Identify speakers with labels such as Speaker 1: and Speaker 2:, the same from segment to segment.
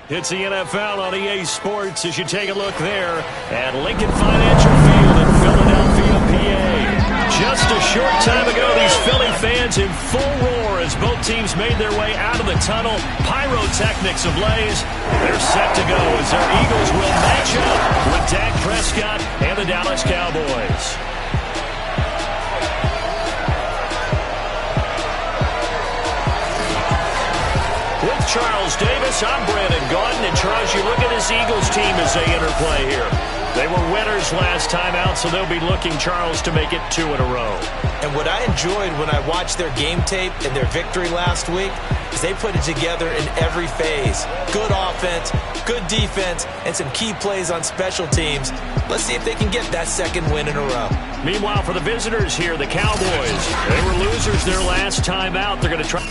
Speaker 1: It's the NFL on EA Sports as you take a look there at Lincoln Financial Field in Philadelphia, PA. Just a short time ago, these Philly fans in full roar as both teams made their way out of the tunnel. Pyrotechnics ablaze. They're set to go as their Eagles will match up with Dak Prescott and the Dallas Cowboys. With Charles Davis, I'm Brandon Gaudin. And Charles, you look at this Eagles team as they interplay here. They were winners last time out, so they'll be looking, Charles, to make it 2 in a row.
Speaker 2: And what I enjoyed when I watched their game tape and their victory last week is they put it together in every phase. Good offense, good defense, and some key plays on special teams. Let's see if they can get that second win in a row.
Speaker 1: Meanwhile, for the visitors here, the Cowboys, they were losers their last time out. They're going to try...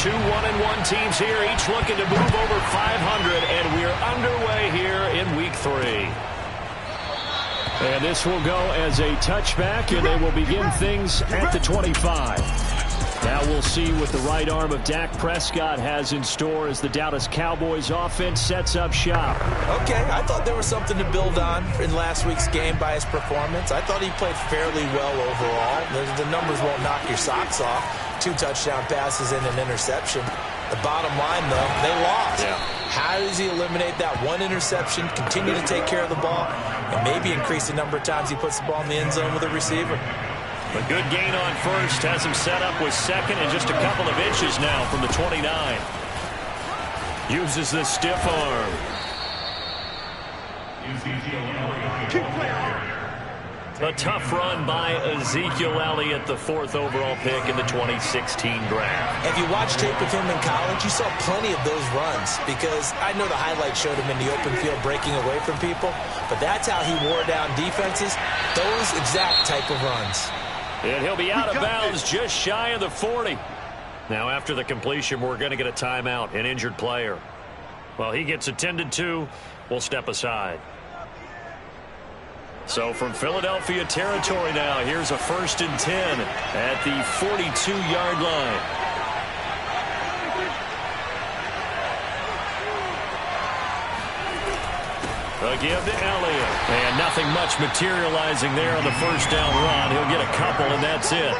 Speaker 1: 2 1-1 teams here, each looking to move over 500, and we're underway here in Week 3. And this will go as a touchback, and they will begin things at the 25. Now we'll see what the right arm of Dak Prescott has in store as the Dallas Cowboys offense sets up shop.
Speaker 2: Okay, I thought there was something to build on in last week's game by his performance. I thought he played fairly well overall. The numbers won't knock your socks off. 2 touchdown passes and an interception. The bottom line, though, they lost. Yeah. How does he eliminate that one interception, continue to take care of the ball, and maybe increase the number of times he puts the ball in the end zone with a receiver?
Speaker 1: A good gain on first has him set up with second and just a couple of inches now from the 29. Uses the stiff arm. A tough run by Ezekiel Elliott, the 4th overall pick in the 2016 draft.
Speaker 2: If you watched tape of him in college, you saw plenty of those runs because I know the highlights showed him in the open field breaking away from people, but that's how he wore down defenses, those exact type of runs.
Speaker 1: And he'll be out of bounds just shy of the 40. Now after the completion, we're going to get a timeout, an injured player. Well, he gets attended to, we'll step aside. So from Philadelphia territory now, here's a 1st and 10 at the 42-yard line. A give to Elliott. And nothing much materializing there on the first down run. He'll get a couple, and that's it.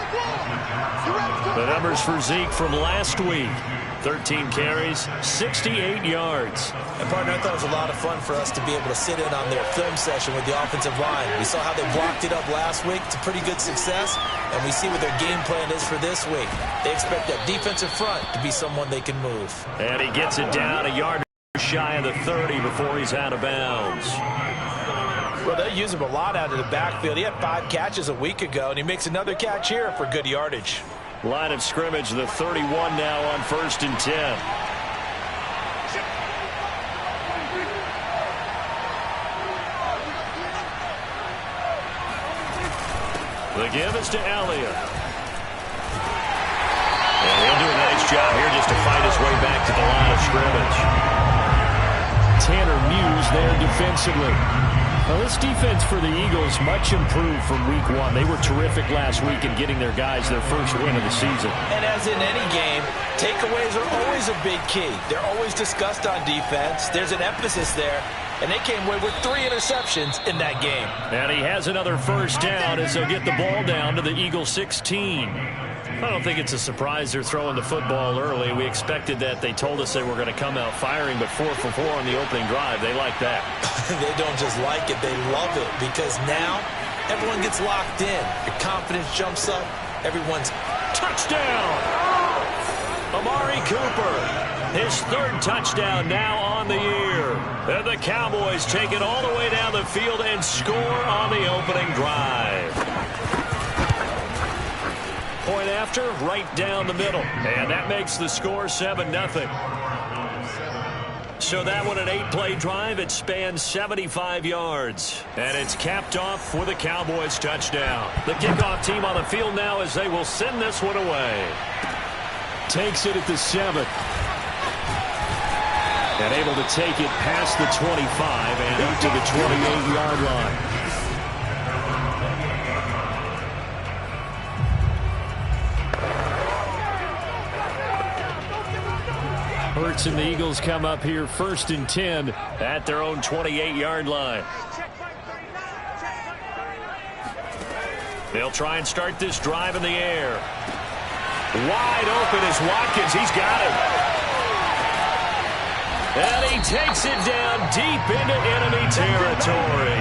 Speaker 1: The numbers for Zeke from last week. 13 carries, 68 yards.
Speaker 2: And, partner, I thought it was a lot of fun for us to be able to sit in on their film session with the offensive line. We saw how they blocked it up last week. It's a pretty good success, and we see what their game plan is for this week. They expect that defensive front to be someone they can move.
Speaker 1: And he gets it down a yard shy of the 30 before he's out of bounds.
Speaker 2: Well, they use him a lot out of the backfield. He had 5 catches a week ago, and he makes another catch here for good yardage.
Speaker 1: Line of scrimmage, the 31 now on 1st and 10. The give is to Elliott. And he'll do a nice job here just to fight his way back to the line of scrimmage. Tanner Muse there defensively. Well, this defense for the Eagles much improved from week 1. They were terrific last week in getting their guys their first win of the season.
Speaker 2: And as in any game, takeaways are always a big key. They're always discussed on defense. There's an emphasis there. And they came away with 3 interceptions in that game.
Speaker 1: And he has another first down as they'll get the ball down to the Eagles 16. I don't think it's a surprise they're throwing the football early. We expected that. They told us they were going to come out firing, but 4 for 4 on the opening drive. They like that.
Speaker 2: They don't just like it. They love it because now everyone gets locked in. Your confidence jumps up. Everyone's
Speaker 1: touchdown. Amari Cooper, his 3rd touchdown now on the year. And the Cowboys take it all the way down the field and score on the opening drive. Point after, right down the middle. And that makes the score 7-0. So that one, an 8-play drive. It spans 75 yards. And it's capped off with a Cowboys touchdown. The kickoff team on the field now as they will send this one away. Takes it at the 7. And able to take it past the 25 and up to the 28-yard line. works, and the Eagles come up here 1st and 10 at their own 28-yard line. They'll try and start this drive in the air. Wide open is Watkins. He's got it. And he takes it down deep into enemy territory.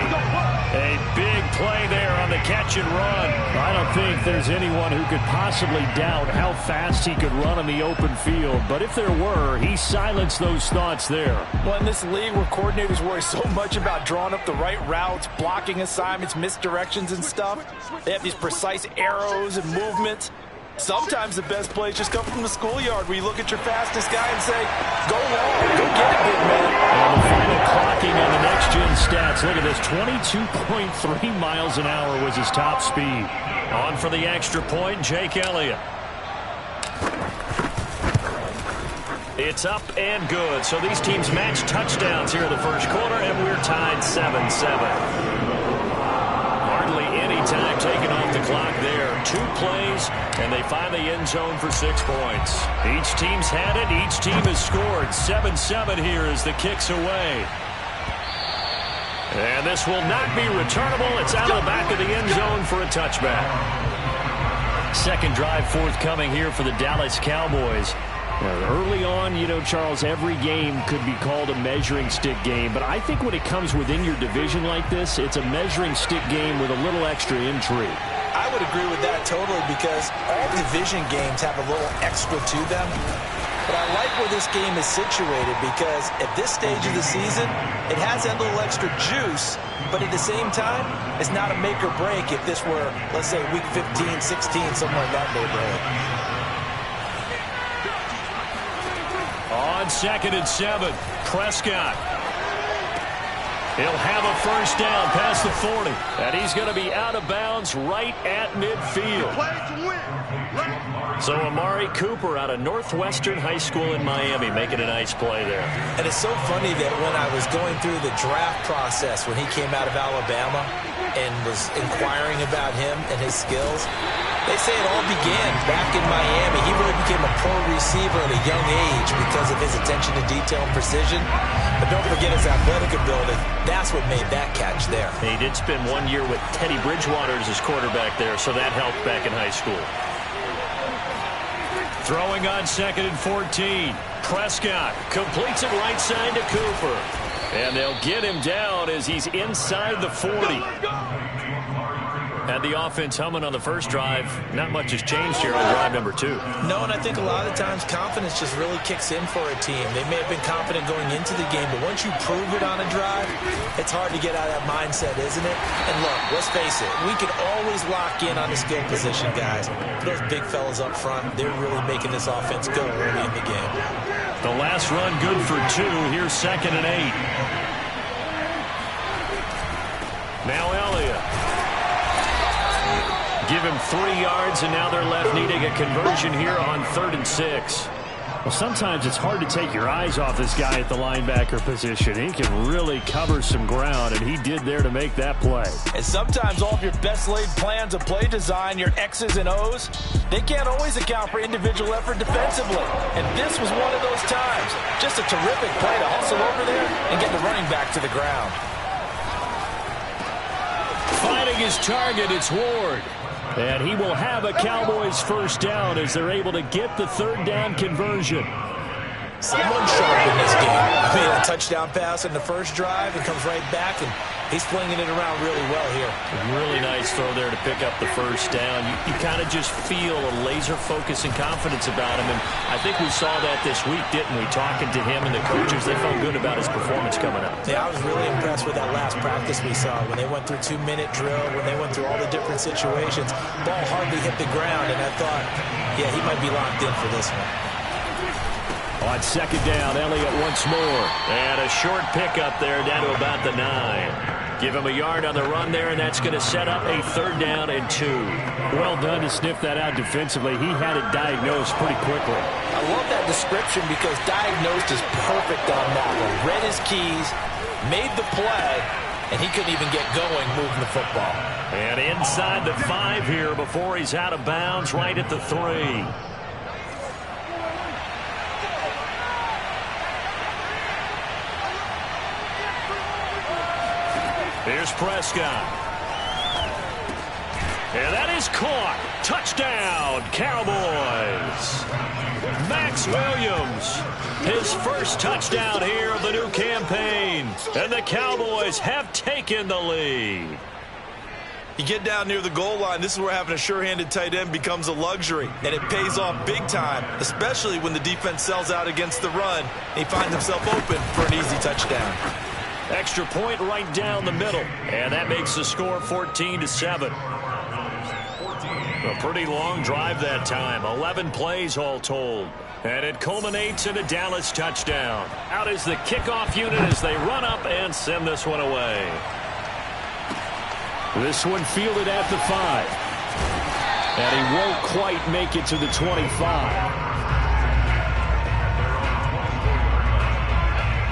Speaker 1: A big play there on the catch and run.
Speaker 3: I don't think there's anyone who could possibly doubt how fast he could run on the open field. But if there were, he silenced those thoughts there.
Speaker 4: Well, in this league where coordinators worry so much about drawing up the right routes, blocking assignments, misdirections and stuff, they have these precise arrows and movements. Sometimes the best plays just come from the schoolyard where you look at your fastest guy and say, go long, go get it, big man.
Speaker 3: And the final clocking on the next-gen stats. Look at this, 22.3 miles an hour was his top speed.
Speaker 1: On for the extra point, Jake Elliott. It's up and good. So these teams match touchdowns here in the first quarter, and we're tied 7-7. Hardly any time taken off the clock there. 2 plays, and they find the end zone for 6 points. Each team's had it. Each team has scored. 7-7 here as the kick's away. And this will not be returnable. It's out of the back of the end zone for a touchback. Second drive forthcoming here for the Dallas Cowboys.
Speaker 3: Early on, you know, Charles, every game could be called a measuring stick game. But I think when it comes within your division like this, it's a measuring stick game with a little extra intrigue.
Speaker 2: I would agree with that totally because all division games have a little extra to them. But I like where this game is situated because at this stage of the season, it has that little extra juice. But at the same time, it's not a make or break if this were, let's say, week 15, 16, somewhere in that neighborhood.
Speaker 1: On 2nd and 7, Prescott. He'll have a first down past the 40. And he's going to be out of bounds right at midfield. So Amari Cooper out of Northwestern High School in Miami making a nice play there.
Speaker 2: And it's so funny that when I was going through the draft process when he came out of Alabama and was inquiring about him and his skills, they say it all began back in Miami. He really became a pro receiver at a young age because of his attention to detail and precision. But don't forget his athletic ability. That's what made that catch there.
Speaker 1: He did spend 1 year with Teddy Bridgewater as his quarterback there, so that helped back in high school. Throwing on 2nd and 14. Prescott completes it right side to Cooper. And they'll get him down as he's inside the 40. Had the offense humming on the first drive. Not much has changed here on drive number 2.
Speaker 2: No, and I think a lot of times confidence just really kicks in for a team. They may have been confident going into the game, but once you prove it on a drive, it's hard to get out of that mindset, isn't it? And look, let's face it, we can always lock in on the skill position, guys. Those big fellas up front, they're really making this offense go early in the game.
Speaker 1: The last run good for 2. Here's 2nd and 8. Now Elliott. Give him 3 yards, and now they're left needing a conversion here on 3rd and 6.
Speaker 3: Well, sometimes it's hard to take your eyes off this guy at the linebacker position. He can really cover some ground, and he did there to make that play.
Speaker 4: And sometimes all of your best laid plans of play design, your X's and O's, they can't always account for individual effort defensively. And this was one of those times. Just a terrific play to hustle over there and get the running back to the ground.
Speaker 1: Fighting his target, it's Ward.
Speaker 3: And he will have a Cowboys first down as they're able to get the 3rd down conversion.
Speaker 2: Someone sharp in this game. I mean, a touchdown pass in the first drive and comes right back, and he's flinging it around really well here.
Speaker 1: Really nice throw there to pick up the first down. You kind of just feel a laser focus and confidence about him, and I think we saw that this week, didn't we? Talking to him and the coaches, they felt good about his performance coming up.
Speaker 2: Yeah, I was really impressed with that last practice we saw when they went through 2-minute drill, when they went through all the different situations. Ball hardly hit the ground, and I thought, yeah, he might be locked in for this one.
Speaker 3: On 2nd down, Elliott once more.
Speaker 1: And a short pickup there down to about the 9. Give him a yard on the run there, and that's going to set up a 3rd down and 2.
Speaker 3: Well done to sniff that out defensively. He had it diagnosed pretty quickly.
Speaker 2: I love that description because diagnosed is perfect on that one. Read his keys, made the play, and he couldn't even get going moving the football.
Speaker 1: And inside the 5 here before he's out of bounds right at the 3. Here's Prescott. And that is caught. Touchdown, Cowboys. Max Williams, his first touchdown here of the new campaign. And the Cowboys have taken the lead.
Speaker 2: You get down near the goal line, this is where having a sure-handed tight end becomes a luxury, and it pays off big time, especially when the defense sells out against the run, and he finds himself open for an easy touchdown.
Speaker 1: Extra point right down the middle, and that makes the score 14-7. A pretty long drive that time, 11 plays all told. And it culminates in a Dallas touchdown. Out is the kickoff unit as they run up and send this one away.
Speaker 3: This one fielded at the 5. And he won't quite make it to the 25.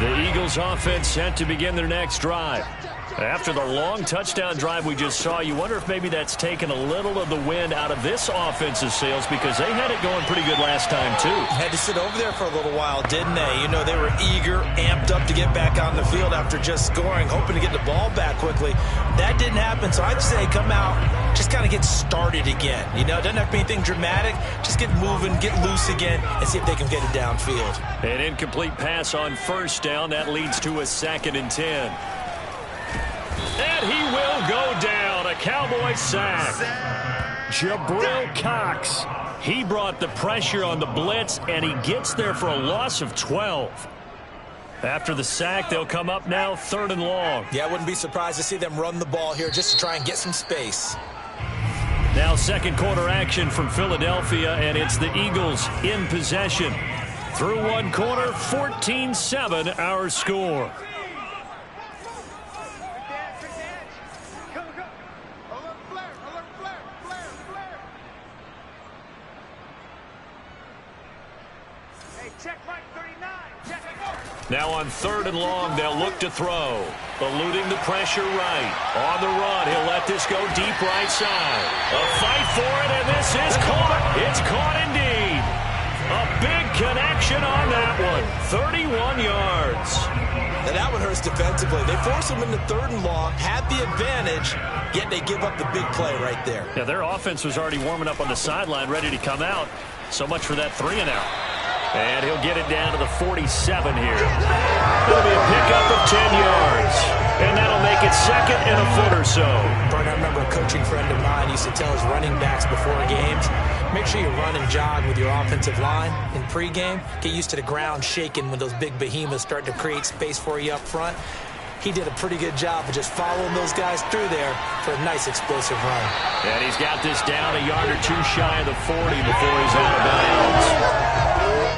Speaker 3: The Eagles offense set to begin their next drive. After the long touchdown drive we just saw, you wonder if maybe that's taken a little of the wind out of this offense's sails because they had it going pretty good last time, too.
Speaker 2: Had to sit over there for a little while, didn't they? You know, they were eager, amped up to get back on the field after just scoring, hoping to get the ball back quickly. That didn't happen, so I'd say come out, just kind of get started again. You know, it doesn't have to be anything dramatic. Just get moving, get loose again, and see if they can get it downfield.
Speaker 1: An incomplete pass on first down. That leads to a 2nd and 10. And he will go down. A Cowboy sack. Jabril Cox. He brought the pressure on the blitz, and he gets there for a loss of 12. After the sack, they'll come up now 3rd and long.
Speaker 2: Yeah, I wouldn't be surprised to see them run the ball here just to try and get some space.
Speaker 1: Now second quarter action from Philadelphia, and it's the Eagles in possession. Through one quarter, 14-7 our score. Now on 3rd and long, they'll look to throw. Eluding the pressure right. On the run, he'll let this go deep right side. A fight for it, and this is caught. It's caught indeed. A big connection on that one. 31 yards.
Speaker 2: Now that one hurts defensively. They force him into 3rd and long, had the advantage, yet they give up the big play right there.
Speaker 1: Yeah, their offense was already warming up on the sideline, ready to come out. So much for that 3-and-out. And he'll get it down to the 47 here. It'll be a pickup of 10 yards. And that'll make it 2nd and a foot or so.
Speaker 2: Brian, I remember a coaching friend of mine used to tell his running backs before games, make sure you run and jog with your offensive line in pregame. Get used to the ground shaking when those big behemoths start to create space for you up front. He did a pretty good job of just following those guys through there for a nice explosive run.
Speaker 1: And he's got this down a yard or two shy of the 40 before he's out of bounds.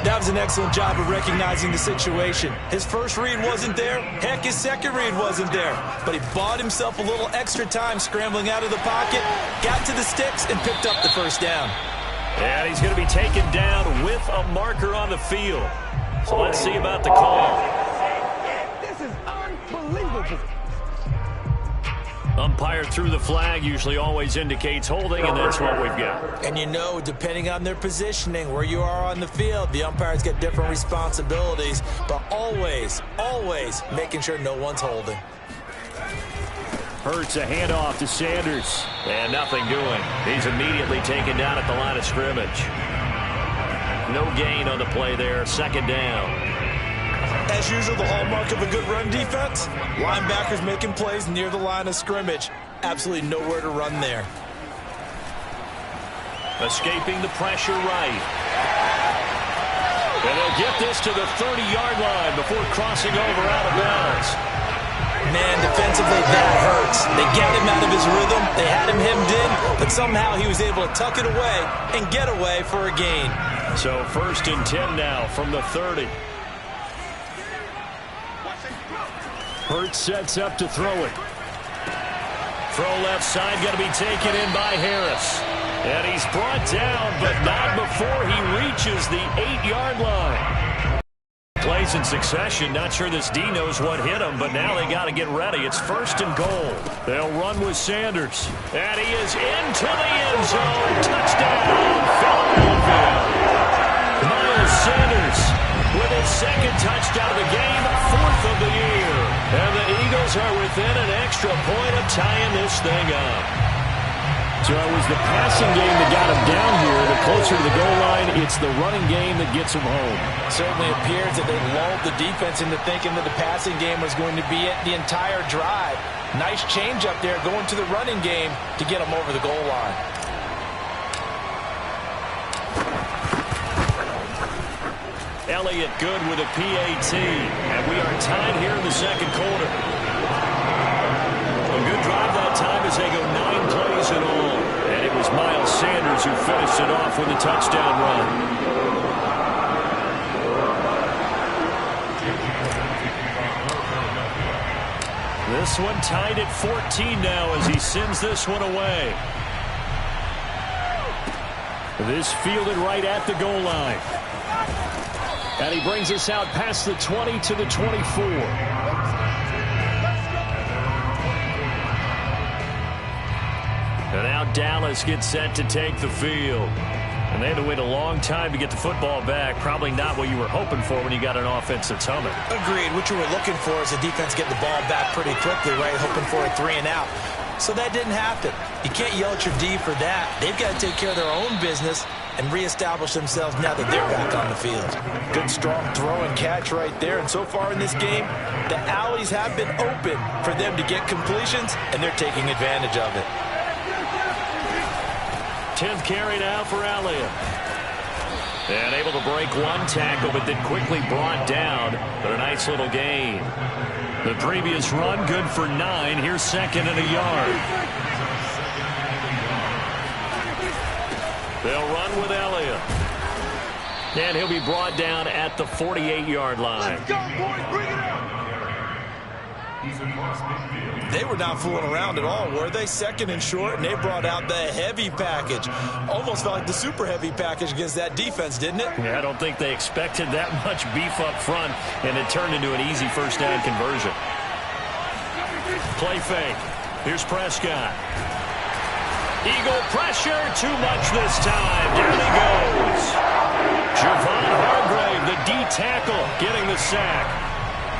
Speaker 2: That was an excellent job of recognizing the situation. His first read wasn't there. Heck, his second read wasn't there. But he bought himself a little extra time scrambling out of the pocket, got to the sticks, and picked up the first down.
Speaker 1: And he's going to be taken down with a marker on the field. So let's see about the call.
Speaker 5: This is unbelievable.
Speaker 1: Umpire threw the flag, usually always indicates holding, and that's what we've got.
Speaker 2: And you know, depending on their positioning, where you are on the field, the umpires get different responsibilities, but always, always making sure no one's holding.
Speaker 1: Hurts a handoff to Sanders, and nothing doing. He's immediately taken down at the line of scrimmage. No gain on the play there, 2nd down.
Speaker 2: As usual, the hallmark of a good run defense, linebackers making plays near the line of scrimmage. Absolutely nowhere to run there.
Speaker 1: Escaping the pressure right. And they'll get this to the 30-yard line before crossing over out of bounds.
Speaker 2: Man, defensively, that hurts. They got him out of his rhythm. They had him hemmed in, but somehow he was able to tuck it away and get away for a gain.
Speaker 1: So 1st and 10 now from the 30. Hurts sets up to throw it. Throw left side, going to be taken in by Harris. And he's brought down, but not before he reaches the 8-yard line. Plays in succession. Not sure this D knows what hit him, but now they got to get ready. It's 1st and goal. They'll run with Sanders. And he is into the end zone. Touchdown, Philadelphia. Miles Sanders with his 2nd touchdown of the game, 4th of the year. And the Eagles
Speaker 3: Eagles are within an extra point of tying this thing up. So it was the passing game that got him down here. The closer to the goal line, it's the running game that gets him home.
Speaker 4: Certainly appears that they lulled the defense into thinking that the passing game was going to be it the entire drive. Nice change up there going to the running game to get them over the goal line.
Speaker 3: Elliott good with a PAT. And we are tied here in the second quarter. A good drive that time as they go 9 plays in all. And it was Miles Sanders who finished it off with a touchdown run. This one tied at 14 now as he sends this one away. This fielded right at the goal line. And he brings us out past the 20 to the 24. And now Dallas gets set to take the field. And they had to wait a long time to get the football back. Probably not what you were hoping for when you got an offense that's humming.
Speaker 2: Agreed. What you were looking for is the defense getting the ball back pretty quickly, right? Hoping for a 3 and out. So that didn't happen. You can't yell at your D for that. They've got to take care of their own business and reestablish themselves now that they're back on the field.
Speaker 4: Good, strong throw and catch right there. And so far in this game, the alleys have been open for them to get completions, and they're taking advantage of it.
Speaker 3: 10th carry now for Elliott. And able to break one tackle, but then quickly brought down. But a nice little gain. The previous run, good for 9. Here's second and a yard. They'll run with Elliott. And he'll be brought down at the 48-yard line.
Speaker 5: Let's go, boys. Bring it up.
Speaker 2: They were not fooling around at all, were they? Second and short, and they brought out the heavy package. Almost felt like the super heavy package against that defense, didn't it?
Speaker 3: Yeah, I don't think they expected that much beef up front, and it turned into an easy first down conversion. Play fake. Here's Prescott. Eagle pressure, too much this time. Down he goes. Javon Hargrave, the D tackle, getting the sack.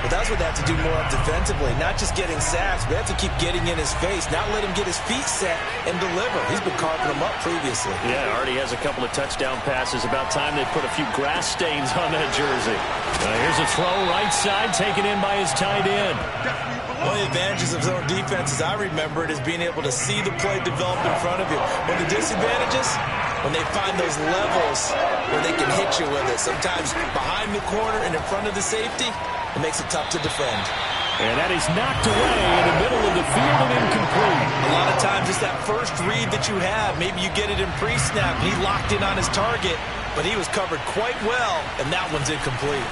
Speaker 2: But that's what they have to do more of defensively. Not just getting sacks, but they have to keep getting in his face. Not let him get his feet set and deliver. He's been carving them up previously.
Speaker 3: Yeah, already has a couple of touchdown passes. About time they put a few grass stains on that jersey. Here's a throw right side taken in by his tight end.
Speaker 2: One of the advantages of zone defense, as I remember it, is being able to see the play develop in front of you. One of the disadvantages, when they find those levels where they can hit you with it. Sometimes behind the corner and in front of the safety, it makes it tough to defend.
Speaker 3: And that is knocked away in the middle of the field and incomplete.
Speaker 2: A lot of times it's that first read that you have. Maybe you get it in pre-snap. He locked in on his target, but he was covered quite well, and that one's incomplete.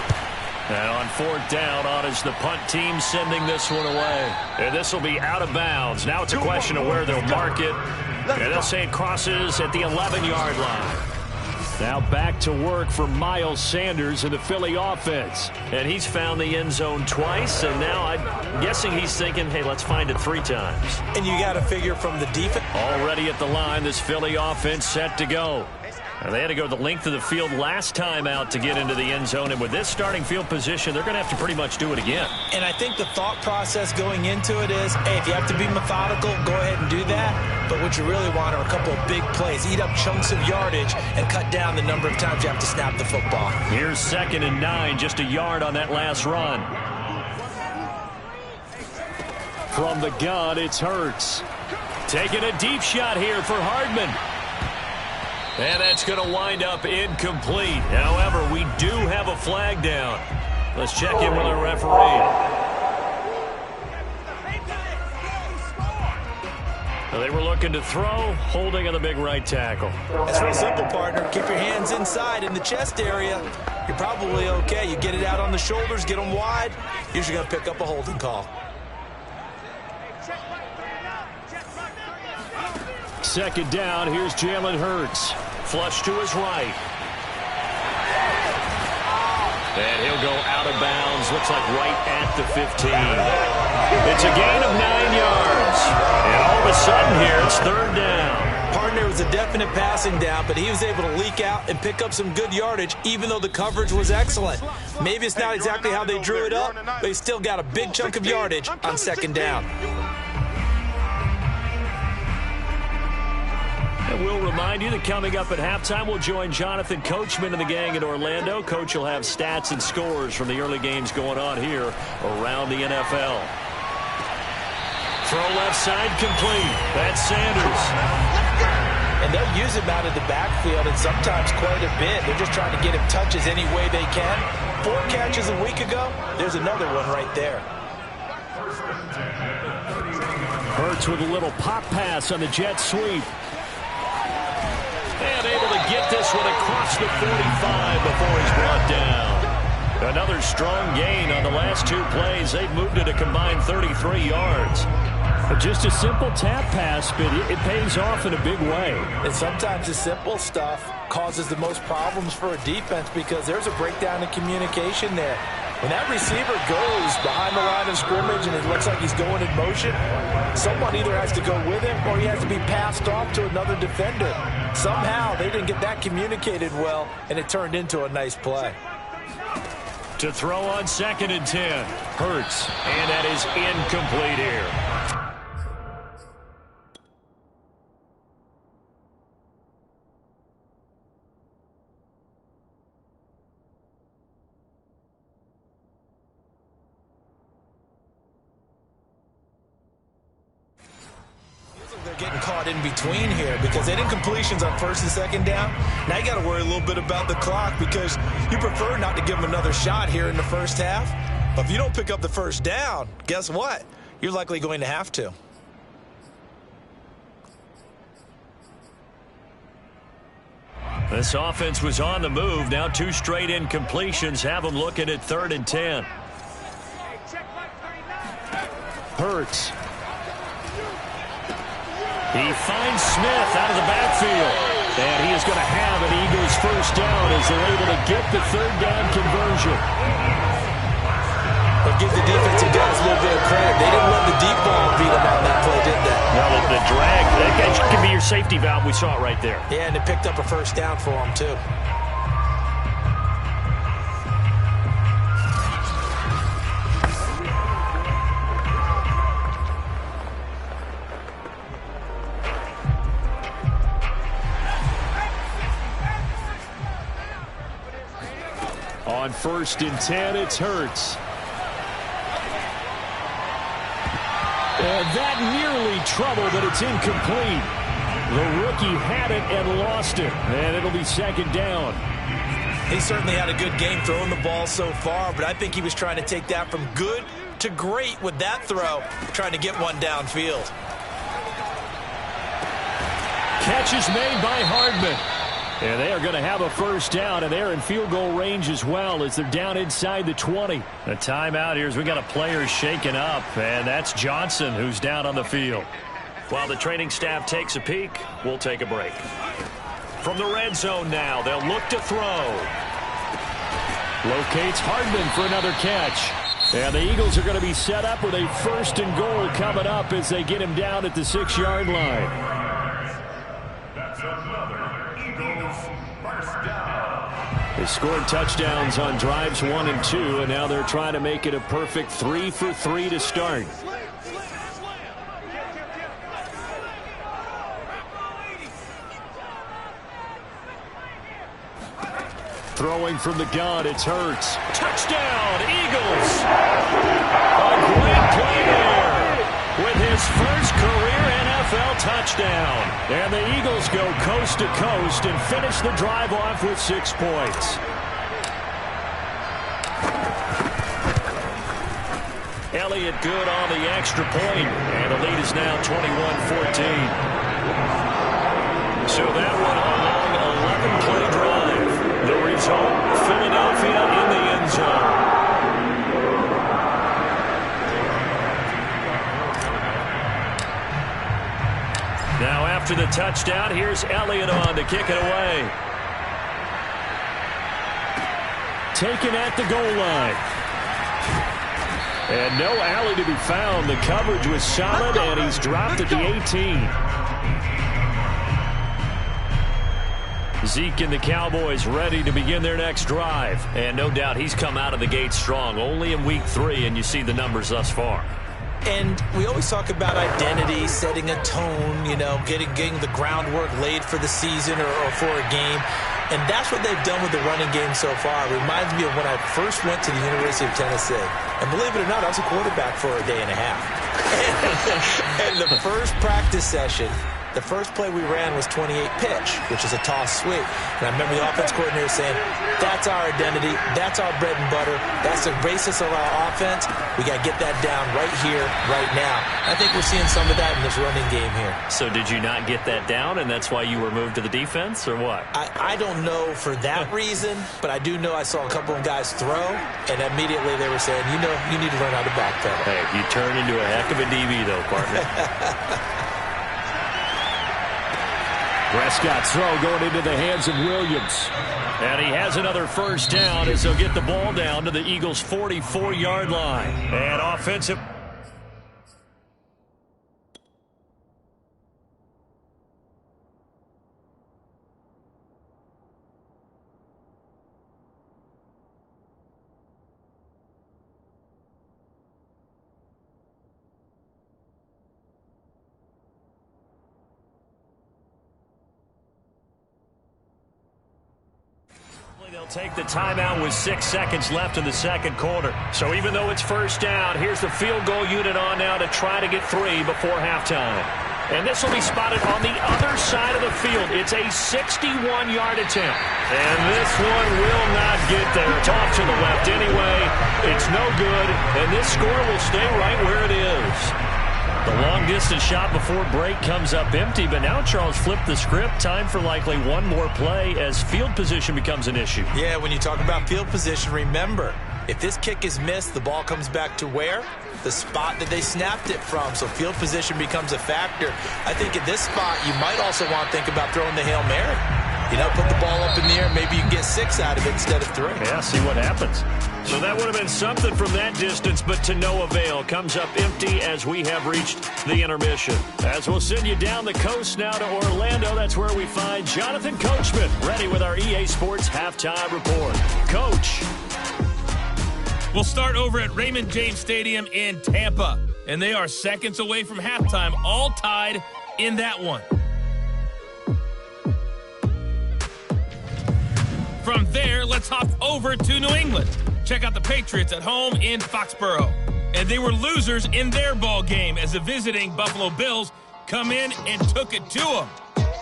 Speaker 3: And on 4th down, on is the punt team sending this one away. And this will be out of bounds. Now it's a question of where they'll mark it. And they'll say it crosses at the 11-yard line. Now back to work for Miles Sanders in the Philly offense. And he's found the end zone twice, and now I'm guessing he's thinking, hey, let's find it 3 times.
Speaker 2: And you got to figure from the defense.
Speaker 3: Already at the line, this Philly offense set to go. And they had to go the length of the field last time out to get into the end zone. And with this starting field position, they're going to have to pretty much do it again.
Speaker 2: And I think the thought process going into it is, hey, if you have to be methodical, go ahead and do that. But what you really want are a couple of big plays. Eat up chunks of yardage and cut down the number of times you have to snap the football.
Speaker 3: Here's 2nd and 9, just a yard on that last run. From the gun, it's Hurts. Taking a deep shot here for Hardman. And that's going to wind up incomplete. However, we do have a flag down. Let's check in with our referee. They were looking to throw, holding on the big right tackle.
Speaker 2: It's real simple, partner. Keep your hands inside in the chest area. You're probably okay. You get it out on the shoulders, get them wide. Usually going to pick up a holding call.
Speaker 3: 2nd down, here's Jalen Hurts. Flush to his right. And he'll go out of bounds. Looks like right at the 15. It's a gain of 9 yards. And all of a sudden here, it's 3rd down.
Speaker 2: Part Gardner was a definite passing down, but he was able to leak out and pick up some good yardage, even though the coverage was excellent. Maybe it's not exactly how they drew it up, but he still got a big chunk of yardage on second down.
Speaker 3: And we'll remind you that coming up at halftime, we'll join Jonathan Coachman and the gang in Orlando. Coach will have stats and scores from the early games going on here around the NFL. Throw left side complete. That's Sanders.
Speaker 2: And they'll use him out of the backfield, and sometimes quite a bit. They're just trying to get him touches any way they can. 4 catches a week ago. There's another one right there.
Speaker 3: Hurts with a little pop pass on the jet sweep. And able to get this one across the 45 before he's brought down. Another strong gain on the last 2 plays. They've moved it a combined 33 yards. Just a simple tap pass, but it pays off in a big way.
Speaker 2: And sometimes the simple stuff causes the most problems for a defense because there's a breakdown in communication there. When that receiver goes behind the line of scrimmage and it looks like he's going in motion, someone either has to go with him or he has to be passed off to another defender. Somehow they didn't get that communicated well, and it turned into a nice play.
Speaker 3: To throw on 2nd and 10. Hurts. And that is incomplete here.
Speaker 2: Getting caught in between here because they didn't completions on 1st and 2nd down. Now you got to worry a little bit about the clock because you prefer not to give them another shot here in the first half. But if you don't pick up the 1st down, guess what? You're likely going to have to.
Speaker 3: This offense was on the move. Now 2 straight incompletions have them looking at 3rd and 10. Hurts. He finds Smith out of the backfield. And he is going to have an Eagles 1st down as they're able to get the 3rd down conversion.
Speaker 2: But give the defensive guys a little bit of credit. They didn't let the deep ball beat them on that play, did they?
Speaker 3: No, the drag, that could be your safety valve. We saw it right there.
Speaker 2: Yeah, and it picked up a 1st down for them, too.
Speaker 3: On 1st and 10, it's Hurts. And that nearly trouble, but it's incomplete. The rookie had it and lost it. And it'll be 2nd down.
Speaker 2: He certainly had a good game throwing the ball so far, but I think he was trying to take that from good to great with that throw, trying to get one downfield.
Speaker 3: Catch is made by Hardman. And they are going to have a 1st down, and they're in field goal range as well as they're down inside the 20. A timeout here as we got a player shaken up, and that's Johnson who's down on the field. While the training staff takes a peek, we'll take a break. From the red zone now, they'll look to throw. Locates Hardman for another catch. And the Eagles are going to be set up with a 1st and goal coming up as they get him down at the 6-yard line. They scored touchdowns on drives 1 and 2, and now they're trying to make it a perfect 3 for 3 to start. Throwing from the gun, it's Hurts. Touchdown, Eagles! A great play there with his first career NFL touchdown. And the Eagles go coast to coast and finish the drive off with 6 points. Elliott good on the extra point, and the lead is now 21-14. So that one a long 11-play drive. The result, Philadelphia in the end zone. Now after the touchdown, here's Elliott on to kick it away. Taken at the goal line. And no alley to be found. The coverage was solid, and he's dropped at the 18. Zeke and the Cowboys ready to begin their next drive. And no doubt he's come out of the gate strong, only in week 3, and you see the numbers thus far.
Speaker 2: And we always talk about identity, setting a tone, getting the groundwork laid for the season or for a game. And that's what they've done with the running game so far. It reminds me of when I first went to the University of Tennessee. And believe it or not, I was a quarterback for a day and a half. And the first practice session, the first play we ran was 28 pitch, which is a toss sweep. And I remember the offense coordinator saying, that's our identity, that's our bread and butter, that's the basis of our offense. We got to get that down right here, right now. I think we're seeing some of that in this running game here.
Speaker 3: So did you not get that down, and that's why you were moved to the defense, or what?
Speaker 2: I don't know for that reason, but I do know I saw a couple of guys throw, and immediately they were saying, you need to learn how to backpedal.
Speaker 3: Hey, you turn into a heck of a DB, though, partner.
Speaker 1: Prescott's throw going into the hands of Williams.
Speaker 3: And he has another first down as he'll get the ball down to the Eagles' 44-yard line. And offensive... They'll take the timeout with 6 seconds left in the second quarter. So even though it's first down, here's the field goal unit on now to try to get 3 before halftime. And this will be spotted on the other side of the field. It's a 61-yard attempt. And this one will not get there. It's off to the left anyway. It's no good. And this score will stay right where it is. The long-distance shot before break comes up empty, but now Charles flipped the script. Time for likely one more play as field position becomes an issue.
Speaker 2: Yeah, when you talk about field position, remember, if this kick is missed, the ball comes back to where? The spot that they snapped it from, so field position becomes a factor. I think at this spot, you might also want to think about throwing the Hail Mary. Put the ball up in the air, maybe you can get 6 out of it instead of 3.
Speaker 3: Yeah, see what happens. So that would have been something from that distance, but to no avail. Comes up empty as we have reached the intermission. As we'll send you down the coast now to Orlando, that's where we find Jonathan Coachman, ready with our EA Sports Halftime Report. Coach.
Speaker 6: We'll start over at Raymond James Stadium in Tampa, and they are seconds away from halftime, all tied in that one. From there, let's hop over to New England. Check out the Patriots at home in Foxborough. And they were losers in their ball game as the visiting Buffalo Bills come in and took it to them.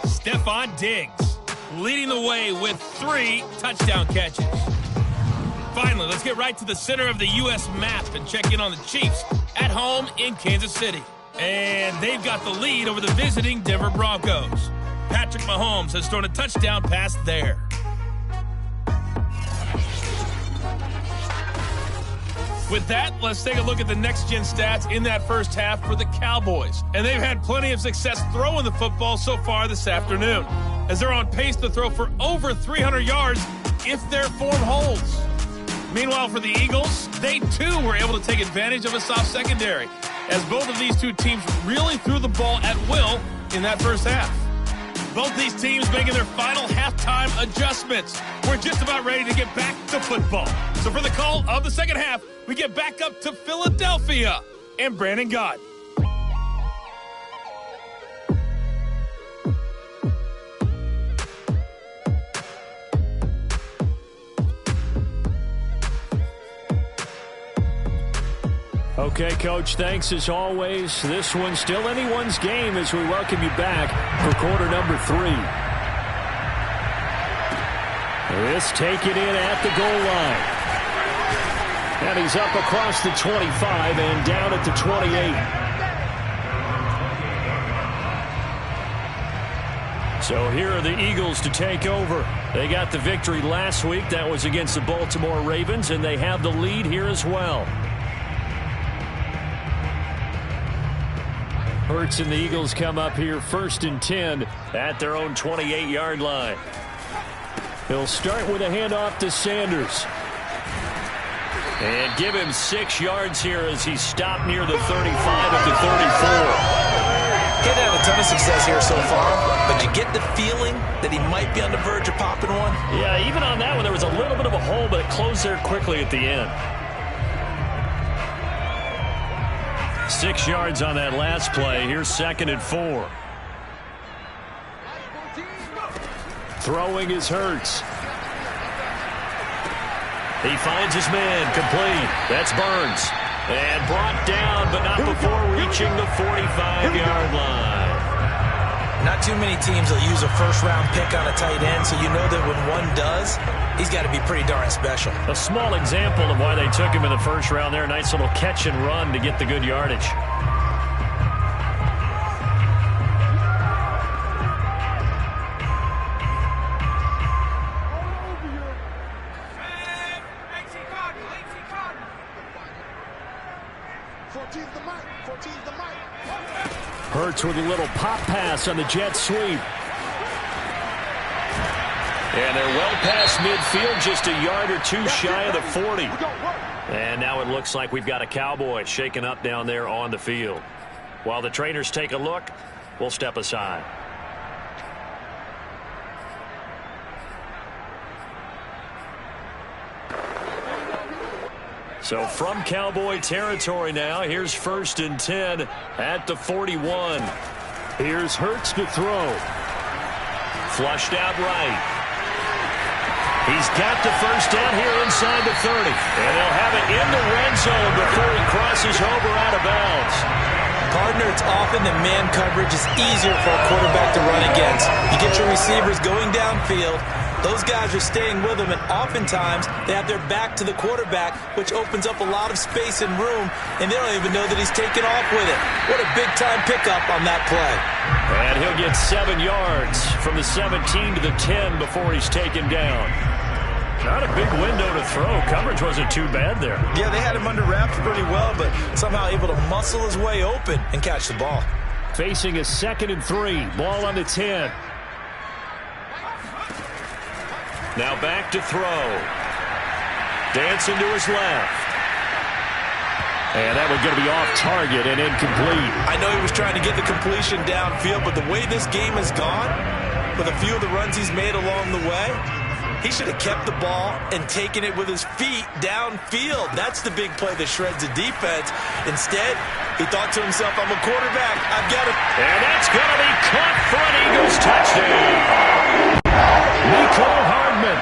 Speaker 6: Stephon Diggs leading the way with 3 touchdown catches. Finally, let's get right to the center of the U.S. map and check in on the Chiefs at home in Kansas City. And they've got the lead over the visiting Denver Broncos. Patrick Mahomes has thrown a touchdown pass there. With that, let's take a look at the next-gen stats in that first half for the Cowboys. And they've had plenty of success throwing the football so far this afternoon, as they're on pace to throw for over 300 yards if their form holds. Meanwhile, for the Eagles, they too were able to take advantage of a soft secondary, as both of these two teams really threw the ball at will in that first half. Both these teams making their final halftime adjustments. We're just about ready to get back to football. So for the call of the second half, we get back up to Philadelphia and Brandon Gott.
Speaker 3: Okay, Coach, thanks as always. This one's still anyone's game as we welcome you back for quarter number 3. This taken in at the goal line. And he's up across the 25 and down at the 28. So here are the Eagles to take over. They got the victory last week. That was against the Baltimore Ravens, and they have the lead here as well. Hurts and the Eagles come up here 1st and 10 at their own 28-yard line. He'll start with a handoff to Sanders. And give him 6 yards here as he's stopped near the 35 of the 34.
Speaker 2: Getting out of ton of success here so far, but you get the feeling that he might be on the verge of popping one.
Speaker 3: Yeah, even on that one, there was a little bit of a hole, but it closed there quickly at the end. 6 yards on that last play. Here's 2nd and 4. Throwing is Hurts. He finds his man, complete. That's Burns. And brought down, but not before reaching the 45-yard line.
Speaker 2: Not too many teams will use a first-round pick on a tight end, so you know that when one does, he's got to be pretty darn special.
Speaker 3: A small example of why they took him in the first round there. Nice little catch and run to get the good yardage. Hurts with a little pop pass on the jet sweep. And they're well past midfield, just a yard or two shy of the 40. And now it looks like we've got a Cowboy shaken up down there on the field. While the trainers take a look, we'll step aside. So from Cowboy territory now, here's 1st and 10 at the 41. Here's Hurts to throw. Flushed out right. He's got the first down here inside the 30. And they'll have it in the red zone before he crosses over out of bounds.
Speaker 2: Partner, it's often the man coverage is easier for a quarterback to run against. You get your receivers going downfield. Those guys are staying with him, and oftentimes they have their back to the quarterback, which opens up a lot of space and room, and they don't even know that he's taken off with it. What a big-time pickup on that play.
Speaker 3: And he'll get 7 yards from the 17 to the 10 before he's taken down. Not a big window to throw. Coverage wasn't too bad there.
Speaker 2: Yeah, they had him under wraps pretty well, but somehow able to muscle his way open and catch the ball.
Speaker 3: Facing a 2nd and 3. Ball on the 10. Now back to throw. Dancing to his left. And that one's going to be off target and incomplete.
Speaker 2: I know he was trying to get the completion downfield, but the way this game has gone, with a few of the runs he's made along the way, he should have kept the ball and taken it with his feet downfield. That's the big play that shreds the defense. Instead, he thought to himself, I'm a quarterback. I've got to...
Speaker 3: And that's going to be caught for an Eagles touchdown. Nico Hardman,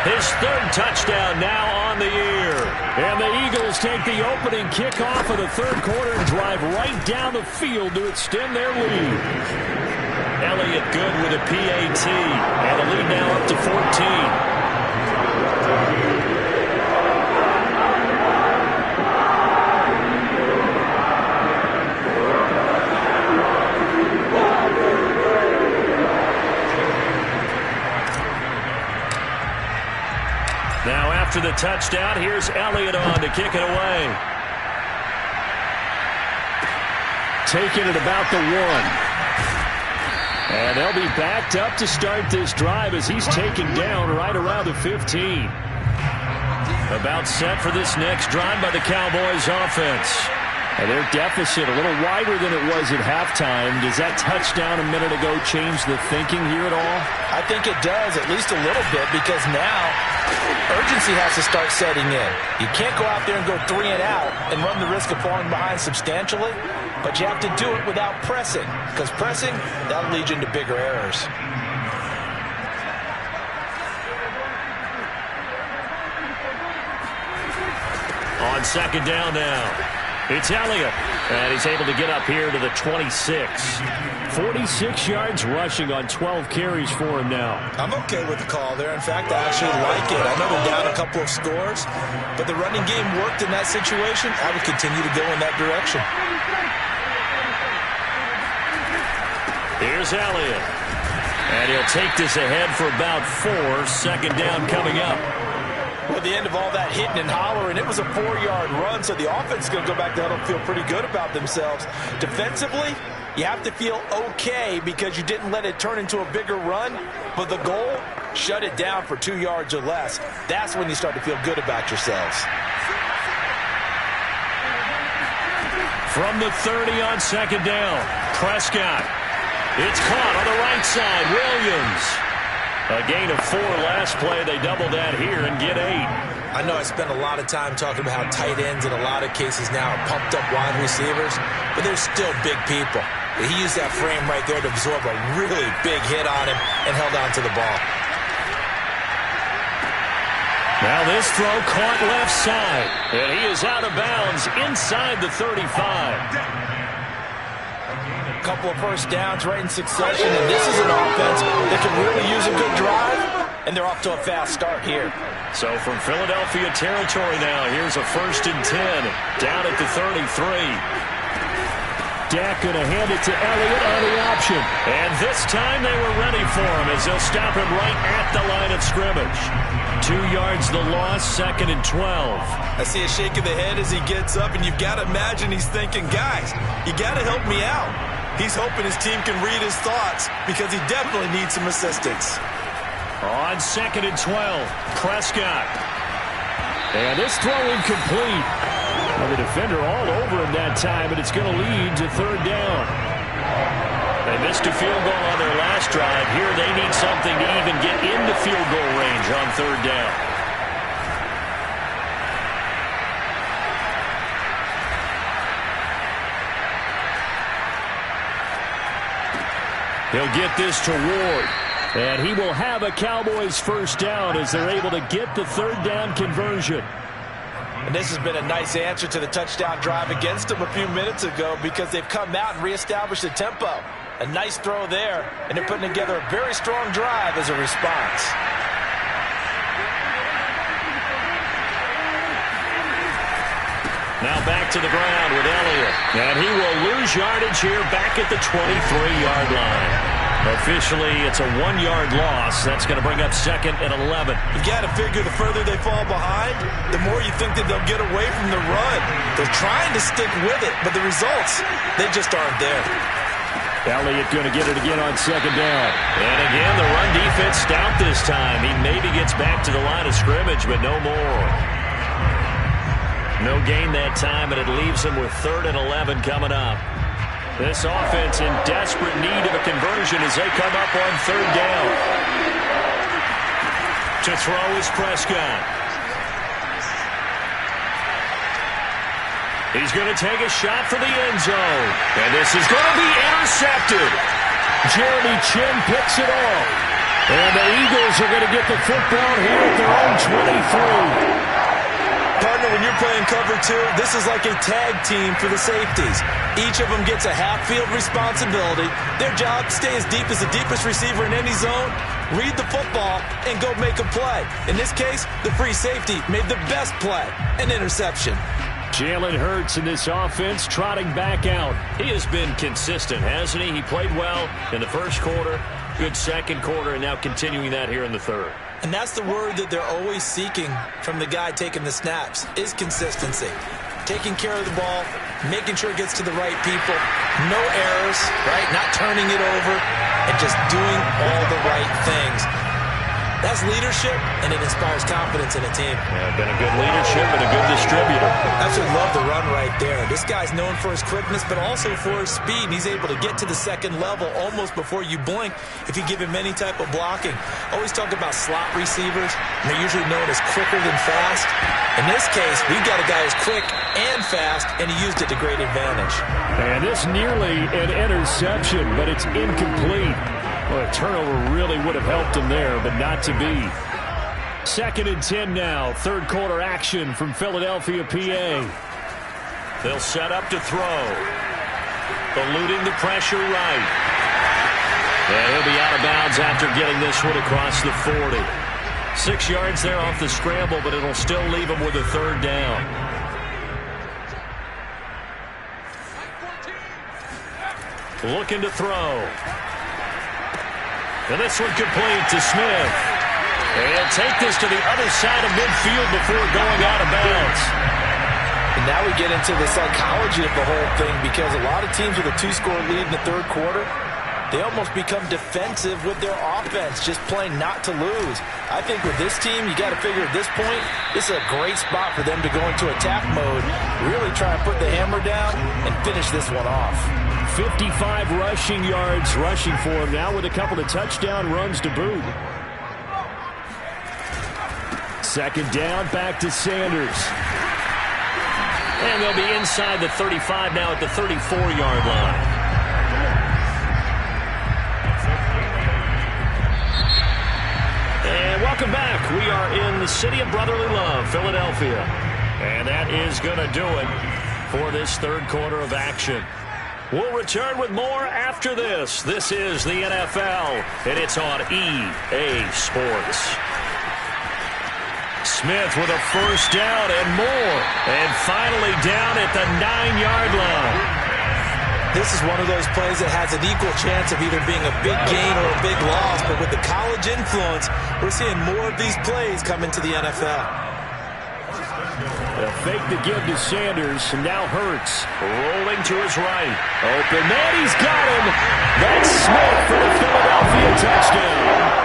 Speaker 3: his 3rd touchdown now on the year. And the Eagles take the opening kickoff of the 3rd quarter and drive right down the field to extend their lead. Elliott good with a PAT, and the lead now up to 14. Now after the touchdown, here's Elliott on to kick it away. Taking it about the 1. And they'll be backed up to start this drive as he's taken down right around the 15. About set for this next drive by the Cowboys offense. And their deficit a little wider than it was at halftime. Does that touchdown a minute ago change the thinking here at all?
Speaker 2: I think it does, at least a little bit, because now urgency has to start setting in. You can't go out there and go 3 and out and run the risk of falling behind substantially, but you have to do it without pressing, because pressing, that'll lead you into bigger errors.
Speaker 3: On 2nd down now, it's Elliott, and he's able to get up here to the 26. 46 yards rushing on 12 carries for him now.
Speaker 2: I'm okay with the call there. In fact, I actually like it. I know they're down a couple of scores, but the running game worked in that situation. I would continue to go in that direction.
Speaker 3: Here's Elliott, and he'll take this ahead for about 4. 2nd down coming up.
Speaker 2: Well, the end of all that hitting and hollering, it was a 4-yard run, so the offense is going to go back to huddle and feel pretty good about themselves. Defensively, you have to feel okay because you didn't let it turn into a bigger run, but the goal, shut it down for 2 yards or less. That's when you start to feel good about yourselves.
Speaker 3: From the 30 on 2nd down, Prescott. It's caught on the right side. Williams. A gain of 4 last play. They double that here and get 8.
Speaker 2: I know I spent a lot of time talking about how tight ends in a lot of cases now are pumped up wide receivers, but they're still big people. He used that frame right there to absorb a really big hit on him and held on to the ball.
Speaker 3: Now this throw caught left side, and he is out of bounds inside the 35.
Speaker 4: A couple of first downs right in succession, and this is an offense that can really use a good drive, and they're off to a fast start here.
Speaker 3: So from Philadelphia territory now, here's a 1st and 10 down at the 33. Dak going to hand it to Elliott on the option. And this time they were ready for him as they'll stop him right at the line of scrimmage. 2 yards the loss, 2nd and 12.
Speaker 2: I see a shake of the head as he gets up, and you've got to imagine he's thinking, guys, you got to help me out. He's hoping his team can read his thoughts because he definitely needs some assistance.
Speaker 3: On 2nd and 12, Prescott. And this throw incomplete. Well, the defender all over him that time, and it's going to lead to 3rd down. They missed a field goal on their last drive. Here they need something to even get into field goal range on 3rd down. He'll get this to Ward. And he will have a Cowboys 1st down as they're able to get the 3rd down conversion.
Speaker 4: And this has been a nice answer to the touchdown drive against them a few minutes ago because they've come out and reestablished the tempo. A nice throw there, and they're putting together a very strong drive as a response.
Speaker 3: Now back to the ground with Elliott. And he will lose yardage here back at the 23-yard line. Officially, it's a 1-yard loss. That's going to bring up 2nd and 11.
Speaker 2: You got to figure the further they fall behind, the more you think that they'll get away from the run. They're trying to stick with it, but the results, they just aren't there.
Speaker 3: Elliott going to get it again on 2nd down. And again, the run defense stout this time. He maybe gets back to the line of scrimmage, but no more. No gain that time, and it leaves him with 3rd and 11 coming up. This offense in desperate need of a conversion as they come up on 3rd down. To throw is Prescott. He's going to take a shot for the end zone. And this is going to be intercepted. Jeremy Chin picks it off. And the Eagles are going to get the football here at their own 23.
Speaker 2: Partner, when you're playing cover 2, this is like a tag team for the safeties. Each of them gets a half-field responsibility. Their job, stay as deep as the deepest receiver in any zone, read the football, and go make a play. In this case, the free safety made the best play, an interception.
Speaker 3: Jalen Hurts in this offense trotting back out. He has been consistent, hasn't he? He played well in the 1st quarter, good 2nd quarter, and now continuing that here in the 3rd.
Speaker 2: And that's the word that they're always seeking from the guy taking the snaps, is consistency. Taking care of the ball, making sure it gets to the right people, no errors, right? Not turning it over, and just doing all the right things. That's leadership, and it inspires confidence in a team.
Speaker 3: Yeah, been a good leadership and a good distributor.
Speaker 2: Absolutely love the run right there. This guy's known for his quickness, but also for his speed. He's able to get to the 2nd level almost before you blink if you give him any type of blocking. Always talk about slot receivers, and they're usually known as quicker than fast. In this case, we've got a guy who's quick and fast, and he used it to great advantage.
Speaker 3: And this nearly an interception, but it's incomplete. Well, a turnover really would have helped him there, but not to be. 2nd and 10 now. 3rd quarter action from Philadelphia, PA. They'll set up to throw. Eluding the pressure right. And he'll be out of bounds after getting this one across the 40. 6 yards there off the scramble, but it'll still leave him with a 3rd down. Looking to throw. And this one complete to Smith. And he'll take this to the other side of midfield before going out of bounds.
Speaker 4: And now we get into the psychology of the whole thing because a lot of teams with a 2-score lead in the 3rd quarter,
Speaker 2: they almost become defensive with their offense, just playing not to lose. I think with this team, you got to figure at this point, this is a great spot for them to go into attack mode, really try and put the hammer down and finish this one off.
Speaker 3: 55 rushing yards rushing for him now with a couple of touchdown runs to boot. Second down, back to Sanders. And they'll be inside the 35 now at the 34-yard line. And welcome back. We are in the city of brotherly love, Philadelphia. And that is going to do it for this third quarter of action. We'll return with more after this. This is the NFL, and it's on EA Sports. Smith with a first down and more. And finally down at the 9-yard line.
Speaker 2: This is one of those plays that has an equal chance of either being a big gain or a big loss. But with the college influence, we're seeing more of these plays come into the NFL.
Speaker 3: A fake to give to Sanders, and now Hurts rolling to his right. Open man, he's got him. That's Smith for the Philadelphia touchdown.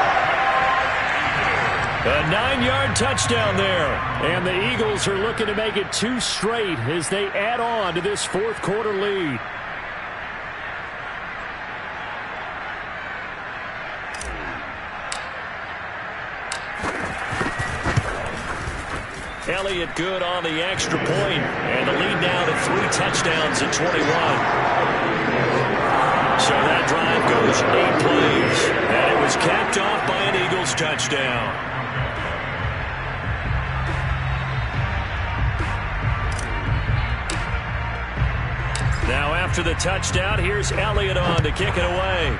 Speaker 3: A 9-yard touchdown there. And the Eagles are looking to make it 2 straight as they add on to this fourth quarter lead. Elliott good on the extra point, and the lead now to 3 touchdowns at 21. So that drive goes 8 plays, and it was capped off by an Eagles touchdown. Now after the touchdown, here's Elliott on to kick it away.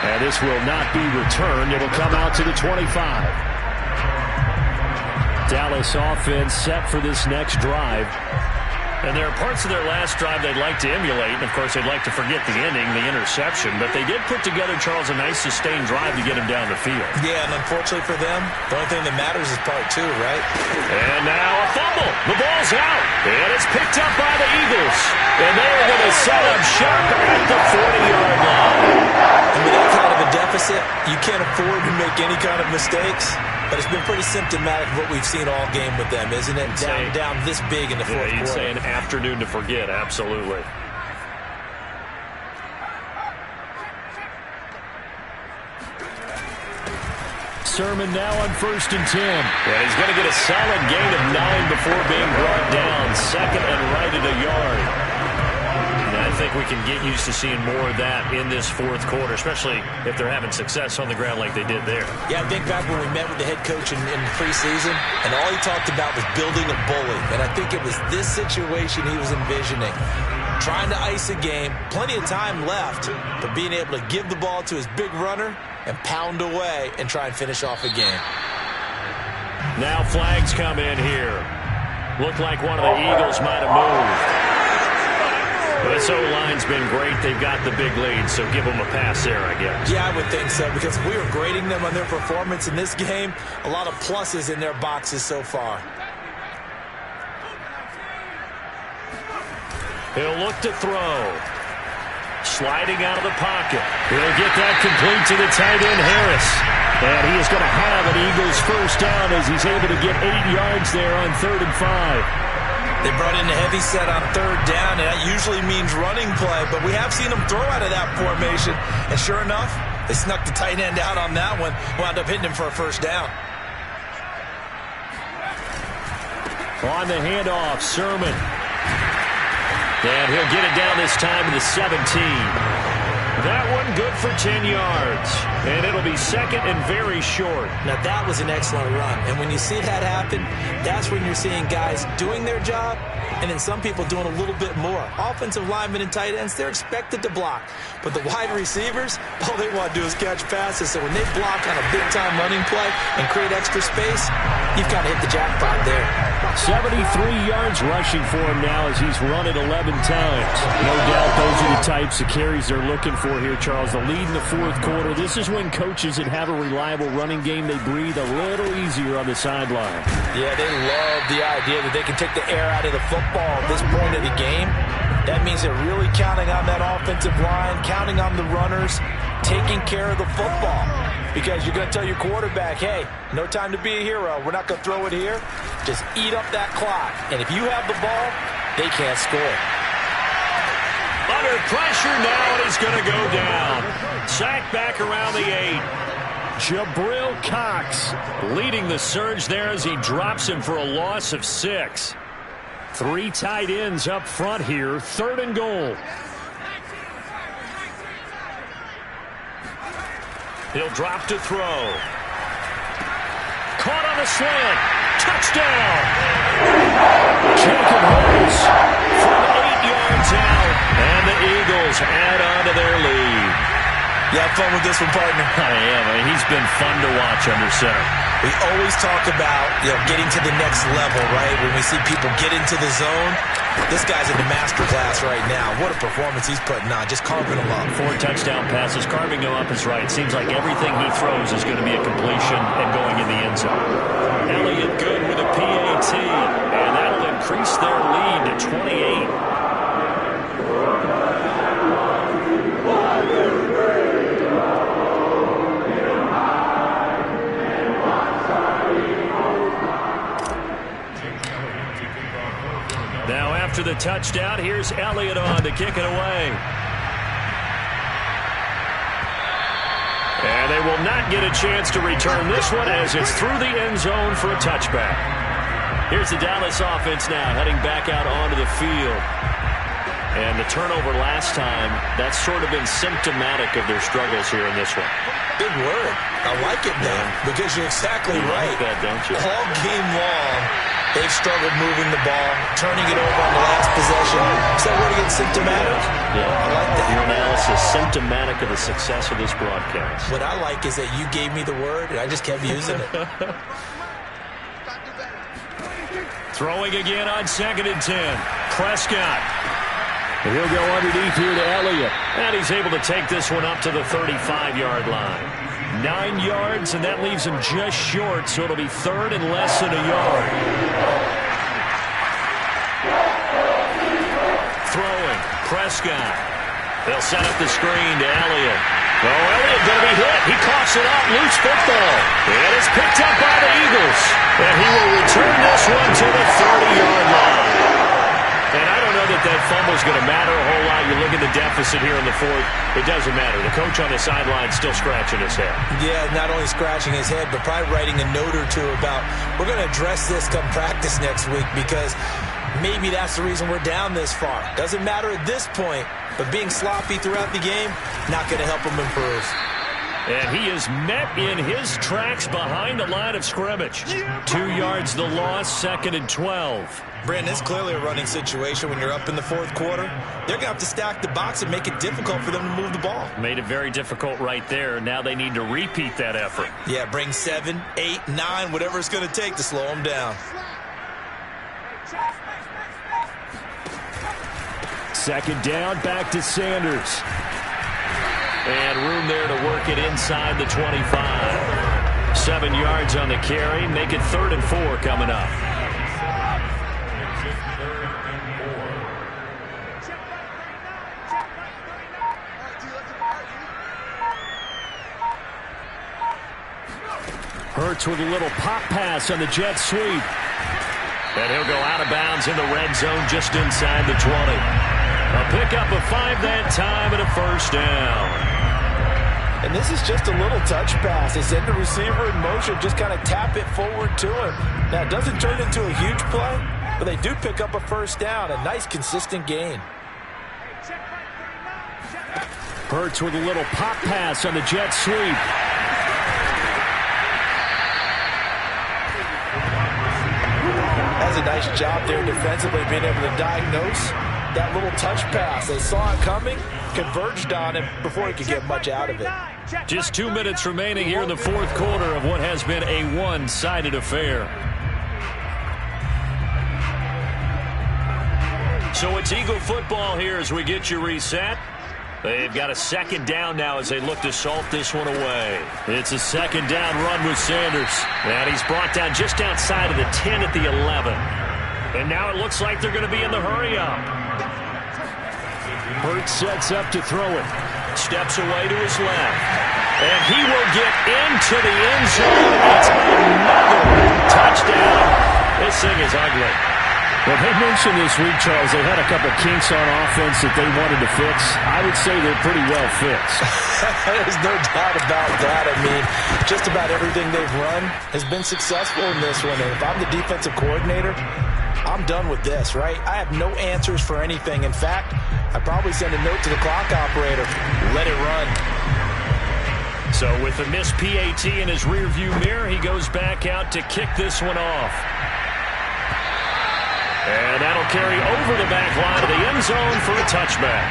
Speaker 3: And this will not be returned. It'll come out to the 25. Dallas offense set for this next drive. And there are parts of their last drive they'd like to emulate. And, of course, they'd like to forget the ending, the interception. But they did put together, Charles, a nice sustained drive to get him down the field.
Speaker 2: Yeah, and unfortunately for them, the only thing that matters is part 2, right?
Speaker 3: And now a fumble. The ball's out. And it's picked up by the Eagles. And they're going to set up shop at the 40-yard line.
Speaker 2: And with that kind of a deficit, you can't afford to make any kind of mistakes. But it's been pretty symptomatic of what we've seen all game with them, isn't it? Down this big in the fourth quarter.
Speaker 3: You'd say an afternoon to forget, absolutely. Sermon now on 1st and 10. And he's going to get a solid gain of 9 before being brought down. Second and right at a yard. I think we can get used to seeing more of that in this fourth quarter, especially if they're having success on the ground like they did there.
Speaker 2: Yeah, I think back when we met with the head coach in preseason, and all he talked about was building a bully. And I think it was this situation he was envisioning. Trying to ice a game, plenty of time left, but being able to give the ball to his big runner and pound away and try and finish off a game.
Speaker 3: Now flags come in here. Looked like one of the Eagles might have moved. This O-line's been great. They've got the big lead, so give them a pass there, I guess.
Speaker 2: Yeah, I would think so, because if we were grading them on their performance in this game, a lot of pluses in their boxes so far.
Speaker 3: He'll look to throw. Sliding out of the pocket. He'll get that complete to the tight end, Harris. And he is going to have an Eagles first down as he's able to get 8 yards there on 3rd and 5.
Speaker 2: They brought in a heavy set on 3rd down, and that usually means running play, but we have seen them throw out of that formation, and sure enough, they snuck the tight end out on that one, wound up hitting him for a first down.
Speaker 3: On the handoff, Sermon. And he'll get it down this time to the 17. That one good for 10 yards. And it'll be second and very short.
Speaker 2: Now, that was an excellent run. And when you see that happen, that's when you're seeing guys doing their job and then some people doing a little bit more. Offensive linemen and tight ends, they're expected to block. But the wide receivers, all they want to do is catch passes. So when they block on a big-time running play and create extra space, you've kind of hit the jackpot there.
Speaker 3: 73 yards rushing for him now as he's run it 11 times. No doubt those are the types of carries they're looking for here, Charles. The lead in the fourth quarter. This is when coaches that have a reliable running game, they breathe a little easier on the sideline.
Speaker 2: Yeah, they love the idea that they can take the air out of the football at this point of the game
Speaker 4: That means they're really counting on that offensive line, counting on the runners, taking care of the football. Because you're going to tell your quarterback, hey, no time to be a hero. We're not going to throw it here. Just eat up that clock. And if you have the ball, they can't score.
Speaker 3: Under pressure now, and he's going to go down. Sacked back around the 8. Jabril Cox leading the surge there as he drops him for a loss of 6. 3 tight ends up front here. 3rd and goal. He'll drop to throw. Caught on a slant. Touchdown. Jacob Holmes from 8 yards out. And the Eagles add on to their lead.
Speaker 2: You have fun with this one, partner?
Speaker 3: I am. I mean, he's been fun to watch under center.
Speaker 2: We always talk about, getting to the next level, right? When we see people get into the zone, this guy's in the master class right now. What a performance he's putting on, just carving them up.
Speaker 3: 4 touchdown passes. Carving them up is right. Seems like everything he throws is going to be a completion and going in the end zone. Elliott good with a PAT, and that'll increase their lead to 28. Now after the touchdown, here's Elliott on to kick it away. And they will not get a chance to return this one as it's through the end zone for a touchback. Here's the Dallas offense now heading back out onto the field. And the turnover last time, that's sort of been symptomatic of their struggles here in this one.
Speaker 2: Good word. I like it now because you're exactly right.
Speaker 3: Like that, don't you?
Speaker 2: All game long, they've struggled moving the ball, turning it over on the last possession. Is that word again, symptomatic?
Speaker 3: Yeah.
Speaker 2: I like that.
Speaker 3: Your analysis, symptomatic of the success of this broadcast.
Speaker 2: What I like is that you gave me the word, and I just kept using it.
Speaker 3: Throwing again on 2nd and 10. Prescott. And he'll go underneath here to Elliott. And he's able to take this one up to the 35-yard line. 9 yards, and that leaves him just short, so it'll be 3rd and less than a yard. Throwing. Prescott. They'll set up the screen to Elliott. Oh, Elliott going to be hit. He coughs it up. Loose football. And it's picked up by the Eagles. And he will return this one to the 30-yard line. And I don't know that fumble's going to matter a whole lot. You look at the deficit here in the 4th. It doesn't matter. The coach on the sideline still scratching his head.
Speaker 2: Yeah, not only scratching his head, but probably writing a note or two about, we're going to address this come practice next week because maybe that's the reason we're down this far. Doesn't matter at this point, but being sloppy throughout the game, not going to help him improve.
Speaker 3: And he is met in his tracks behind the line of scrimmage. 2 yards the loss, 2nd and 12.
Speaker 2: Brandon, it's clearly a running situation when you're up in the 4th quarter. They're going to have to stack the box and make it difficult for them to move the ball.
Speaker 3: Made it very difficult right there. Now they need to repeat that effort.
Speaker 2: Yeah, bring 7, 8, 9, whatever it's going to take to slow them down.
Speaker 3: 2nd down, back to Sanders. And room there to work it inside the 25. 7 yards on the carry. Make it 3rd and 4 coming up. Hurts with a little pop pass on the jet sweep. And he'll go out of bounds in the red zone just inside the 20. A pickup of 5 that time and a 1st down.
Speaker 4: And this is just a little touch pass. They send the receiver in motion, just kind of tap it forward to him. Now, it doesn't turn into a huge play, but they do pick up a 1st down. A nice, consistent gain.
Speaker 3: Hurts with a little pop pass on the jet sweep.
Speaker 4: Has a nice job there defensively, being able to diagnose that little touch pass. They saw it coming, converged on him before he could get much out of it.
Speaker 3: Just 2 minutes remaining here in the 4th quarter of what has been a one-sided affair. So it's Eagle football here as we get you reset. They've got a 2nd down now as they look to salt this one away. It's a 2nd down run with Sanders. And he's brought down just outside of the 10 at the 11. And now it looks like they're going to be in the hurry-up. Burt sets up to throw it. Steps away to his left. And he will get into the end zone. It's another touchdown. This thing is ugly.
Speaker 7: Well, they mentioned this week, Charles, they had a couple kinks on offense that they wanted to fix. I would say they're pretty well fixed.
Speaker 2: There's no doubt about that. I mean, just about everything they've run has been successful in this one. And if I'm the defensive coordinator, I'm done with this, right? I have no answers for anything. In fact, I'd probably send a note to the clock operator. Let it run.
Speaker 3: So with the missed PAT in his rearview mirror, he goes back out to kick this one off. And that'll carry over the back line of the end zone for a touchback.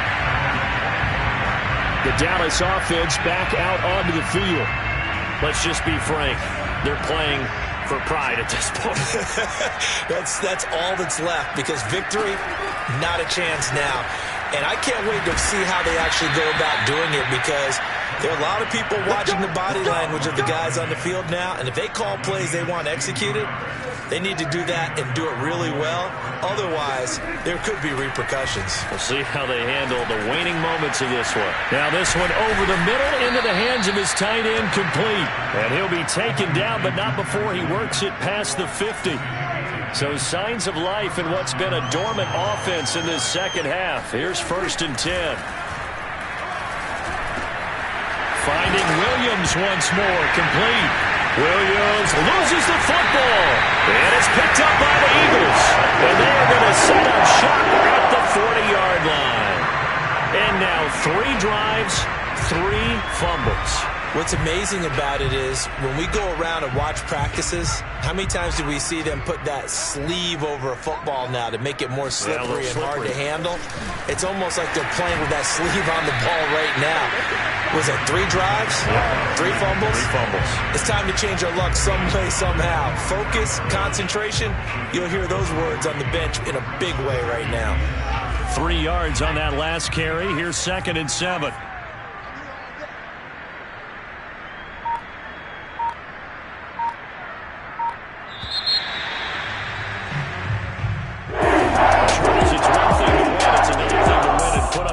Speaker 7: The Dallas offense back out onto the field.
Speaker 3: Let's just be frank. They're playing for pride at this point.
Speaker 2: That's all that's left, because victory, not a chance now. And I can't wait to see how they actually go about doing it, because there are a lot of people watching the body language of the guys on the field now, and if they call plays they want executed, they need to do that and do it really well. Otherwise, there could be repercussions.
Speaker 3: We'll see how they handle the waning moments of this one. Now this one over the middle into the hands of his tight end, complete. And he'll be taken down, but not before he works it past the 50. So signs of life in what's been a dormant offense in this second half. Here's 1st and 10. Finding Williams once more, complete. Williams loses the football, and it's picked up by the Eagles. And they are going to set up shop at the 40-yard line. And now 3 drives, 3 fumbles.
Speaker 2: What's amazing about it is when we go around and watch practices, how many times do we see them put that sleeve over a football now to make it more slippery and hard to handle? It's almost like they're playing with that sleeve on the ball right now. Was it 3 drives?
Speaker 3: Yeah.
Speaker 2: 3 fumbles?
Speaker 3: 3 fumbles.
Speaker 2: It's time to change our luck some way, somehow. Focus, concentration, you'll hear those words on the bench in a big way right now.
Speaker 3: 3 yards on that last carry. Here's 2nd and 7.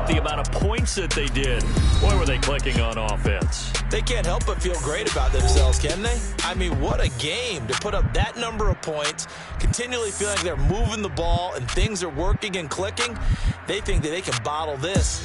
Speaker 3: The amount of points that they did. Boy, were they clicking on offense.
Speaker 2: They can't help but feel great about themselves, can they? I mean, what a game to put up that number of points, continually feeling like they're moving the ball and things are working and clicking. They think that they can bottle this.